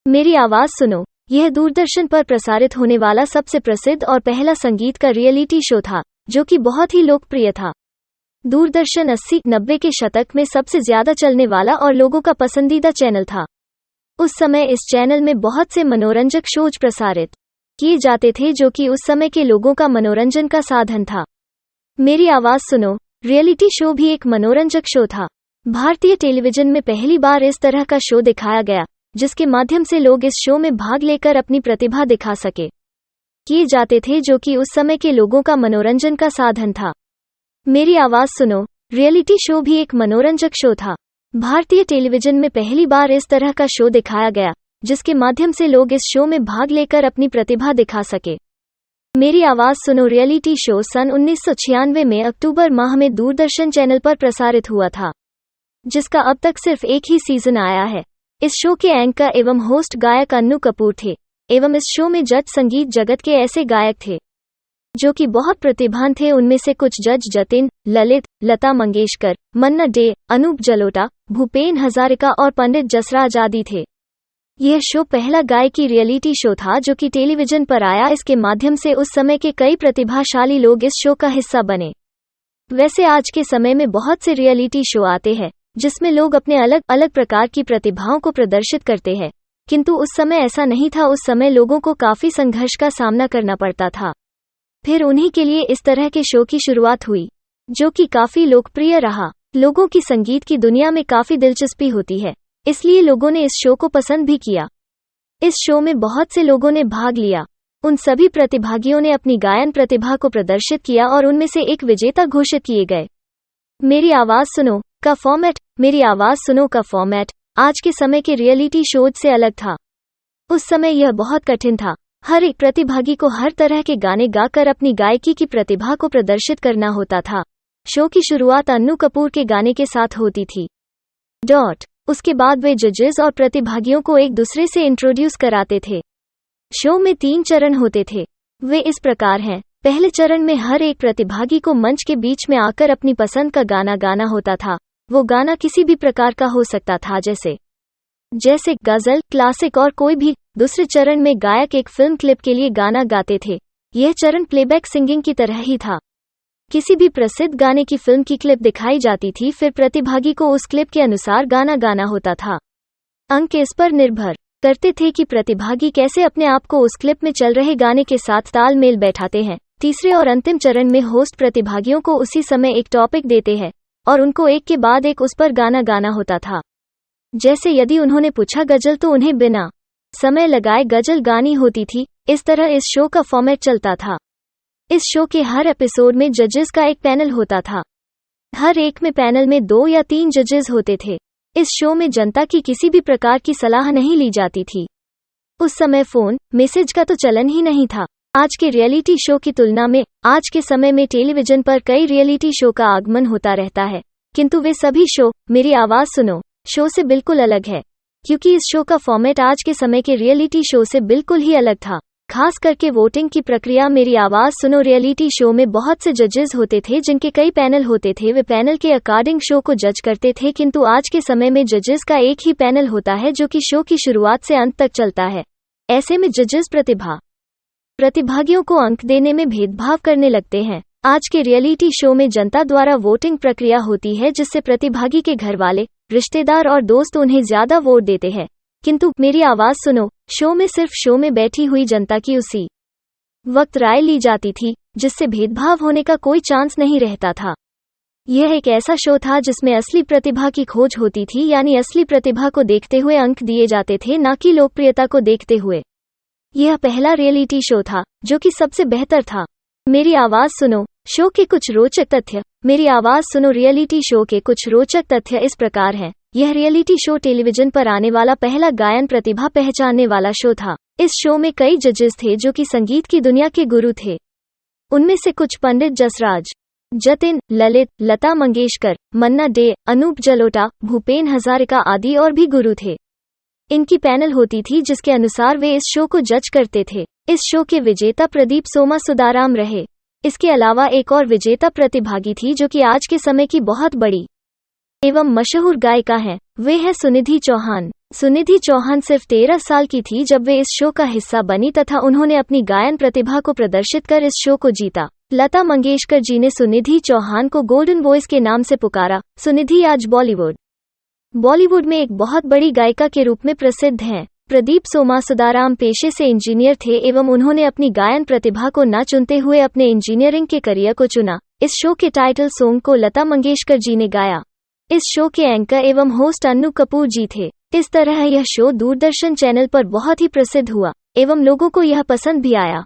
मेरी आवाज सुनो। यह दूरदर्शन पर प्रसारित होने वाला सबसे प्रसिद्ध और पहला संगीत का रियलिटी शो था, जो कि बहुत ही लोकप्रिय था। दूरदर्शन 80-90 के शतक में सबसे ज्यादा चलने वाला और लोगों का पसंदीदा चैनल था। उस समय इस चैनल में बहुत से मनोरंजक शोज प्रसारित किए जाते थे, जो कि उस समय के लोगों का मनोरंजन का साधन था। मेरी आवाज सुनो रियलिटी शो भी एक मनोरंजक शो था। भारतीय टेलीविजन में पहली बार इस तरह का शो दिखाया गया, जिसके माध्यम से लोग इस शो में भाग लेकर अपनी प्रतिभा दिखा सके किए जाते थे, जो कि उस समय के लोगों का मनोरंजन का साधन था। मेरी आवाज सुनो रियलिटी शो भी एक मनोरंजक शो था। भारतीय टेलीविजन में पहली बार इस तरह का शो दिखाया गया, जिसके माध्यम से लोग इस शो में भाग लेकर अपनी प्रतिभा दिखा सके। मेरी आवाज सुनो रियलिटी शो सन 1996 में अक्टूबर माह में दूरदर्शन चैनल पर प्रसारित हुआ था, जिसका अब तक सिर्फ एक ही सीजन आया है। इस शो के एंकर एवं होस्ट गायक अन्नू कपूर थे, एवं इस शो में जज संगीत जगत के ऐसे गायक थे जो कि बहुत प्रतिभावान थे। उनमें से कुछ जज जतिन, ललित, लता मंगेशकर, मन्ना डे, अनूप जलोटा, भूपेन हजारिका और पंडित जसराज आदि थे। यह शो पहला गायकी रियलिटी शो था जो कि टेलीविजन पर आया। इसके माध्यम से उस समय के कई प्रतिभाशाली लोग इस शो का हिस्सा बने। वैसे आज के समय में बहुत से रियलिटी शो आते हैं, जिसमें लोग अपने अलग अलग प्रकार की प्रतिभाओं को प्रदर्शित करते हैं, किंतु उस समय ऐसा नहीं था। उस समय लोगों को काफी संघर्ष का सामना करना पड़ता था। फिर उन्हीं के लिए इस तरह के शो की शुरुआत हुई, जो कि काफी लोकप्रिय रहा। लोगों की संगीत की दुनिया में काफी दिलचस्पी होती है, इसलिए लोगों ने इस शो को पसंद भी किया। इस शो में बहुत से लोगों ने भाग लिया। उन सभी प्रतिभागियों ने अपनी गायन प्रतिभा को प्रदर्शित किया और उनमें से एक विजेता घोषित किए गए। मेरी आवाज सुनो का फॉर्मेट। मेरी आवाज सुनो का फॉर्मेट आज के समय के रियलिटी शोज से अलग था। उस समय यह बहुत कठिन था। हर एक प्रतिभागी को हर तरह के गाने गाकर अपनी गायकी की प्रतिभा को प्रदर्शित करना होता था। शो की शुरुआत अन्नू कपूर के गाने के साथ होती थी। उसके बाद वे जजेस और प्रतिभागियों को एक दूसरे से इंट्रोड्यूस कराते थे। शो में 3 चरण होते थे। वे इस प्रकार हैं। पहले चरण में हर एक प्रतिभागी को मंच के बीच में आकर अपनी पसंद का गाना गाना होता था। वो गाना किसी भी प्रकार का हो सकता था, जैसे गजल, क्लासिक और कोई भी। दूसरे चरण में गायक एक फिल्म क्लिप के लिए गाना गाते थे। यह चरण प्लेबैक सिंगिंग की तरह ही था। किसी भी प्रसिद्ध गाने की फिल्म की क्लिप दिखाई जाती थी, फिर प्रतिभागी को उस क्लिप के अनुसार गाना गाना होता था। अंक इस पर निर्भर करते थे कि प्रतिभागी कैसे अपने आप को उस क्लिप में चल रहे गाने के साथ तालमेल बैठाते हैं। तीसरे और अंतिम चरण में होस्ट प्रतिभागियों को उसी समय एक टॉपिक देते हैं और उनको एक के बाद एक उस पर गाना गाना होता था। जैसे यदि उन्होंने पूछा गजल, तो उन्हें बिना समय लगाए गजल गानी होती थी। इस तरह इस शो का फॉर्मेट चलता था। इस शो के हर एपिसोड में जजेस का एक पैनल होता था। हर एक में पैनल में 2 या 3 जजेस होते थे। इस शो में जनता की किसी भी प्रकार की सलाह नहीं ली जाती थी। उस समय फोन मैसेज का तो चलन ही नहीं था। आज के रियलिटी शो की तुलना में आज के समय में टेलीविजन पर कई रियलिटी शो का आगमन होता रहता है, किंतु वे सभी शो मेरी आवाज सुनो शो से बिल्कुल अलग है, क्योंकि इस शो का फॉर्मेट आज के समय के रियलिटी शो से बिल्कुल ही अलग था। खास करके वोटिंग की प्रक्रिया। मेरी आवाज सुनो रियलिटी शो में बहुत से जजेस होते थे, जिनके कई पैनल होते थे। वे पैनल के अकॉर्डिंग शो को जज करते थे, किंतु आज के समय में जजेस का एक ही पैनल होता है, जो कि शो की शुरुआत से अंत तक चलता है। ऐसे में जजेस प्रतिभागियों को अंक देने में भेदभाव करने लगते हैं। आज के रियलिटी शो में जनता द्वारा वोटिंग प्रक्रिया होती है, जिससे प्रतिभागी के घर वाले, रिश्तेदार और दोस्त उन्हें ज्यादा वोट देते हैं, किंतु मेरी आवाज सुनो शो में सिर्फ शो में बैठी हुई जनता की उसी वक्त राय ली जाती थी, जिससे भेदभाव होने का कोई चांस नहीं रहता था। यह एक ऐसा शो था जिसमें असली प्रतिभा की खोज होती थी, यानी असली प्रतिभा को देखते हुए अंक दिए जाते थे, न कि लोकप्रियता को देखते हुए। यह पहला रियलिटी शो था जो कि सबसे बेहतर था। मेरी आवाज सुनो शो के कुछ रोचक तथ्य। मेरी आवाज सुनो रियलिटी शो के कुछ रोचक तथ्य इस प्रकार हैं। यह रियलिटी शो टेलीविजन पर आने वाला पहला गायन प्रतिभा पहचानने वाला शो था। इस शो में कई जजेस थे जो कि संगीत की दुनिया के गुरु थे। उनमें से कुछ पंडित जसराज, जतिन, ललित, लता मंगेशकर, मन्ना डे, अनूप जलोटा, भूपेन हजारिका आदि और भी गुरु थे। इनकी पैनल होती थी, जिसके अनुसार वे इस शो को जज करते थे। इस शो के विजेता प्रदीप सोमा सुदाराम रहे। इसके अलावा एक और विजेता प्रतिभागी थी, जो कि आज के समय की बहुत बड़ी एवं मशहूर गायिका हैं। वे हैं सुनिधि चौहान। सुनिधि चौहान सिर्फ 13 साल की थी जब वे इस शो का हिस्सा बनी तथा उन्होंने अपनी गायन प्रतिभा को प्रदर्शित कर इस शो को जीता। लता मंगेशकर जी ने सुनिधि चौहान को गोल्डन वॉइस के नाम से पुकारा। सुनिधि आज बॉलीवुड में एक बहुत बड़ी गायिका के रूप में प्रसिद्ध हैं। प्रदीप सोमासुदाराम पेशे से इंजीनियर थे एवं उन्होंने अपनी गायन प्रतिभा को न चुनते हुए अपने इंजीनियरिंग के करियर को चुना। इस शो के टाइटल सॉन्ग को लता मंगेशकर जी ने गाया। इस शो के एंकर एवं होस्ट अन्नू कपूर जी थे। इस तरह यह शो दूरदर्शन चैनल पर बहुत ही प्रसिद्ध हुआ एवं लोगों को यह पसंद भी आया।